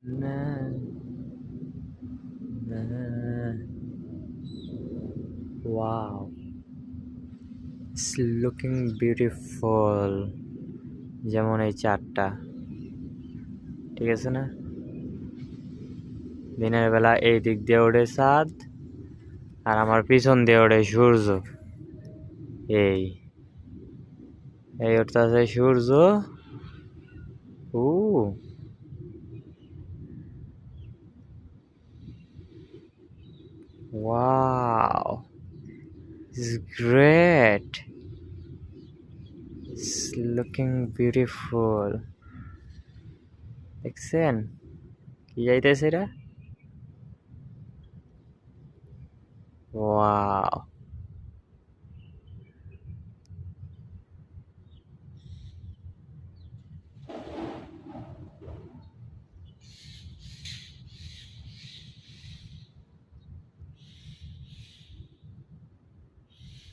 Na, na, wow, it's looking beautiful. যেমন এই চারটা, ঠিক আছে না? দিনের বেলা এই দিক দিয়ে ওঠে চাঁদ, আর আমার পিছন দিয়ে ওঠে সূর্য। এই এই উঠতেছে সূর্য। ও wow, it's great, it's looking beautiful. দেখছেন কি যাইতেছে এটা? ওয়াও।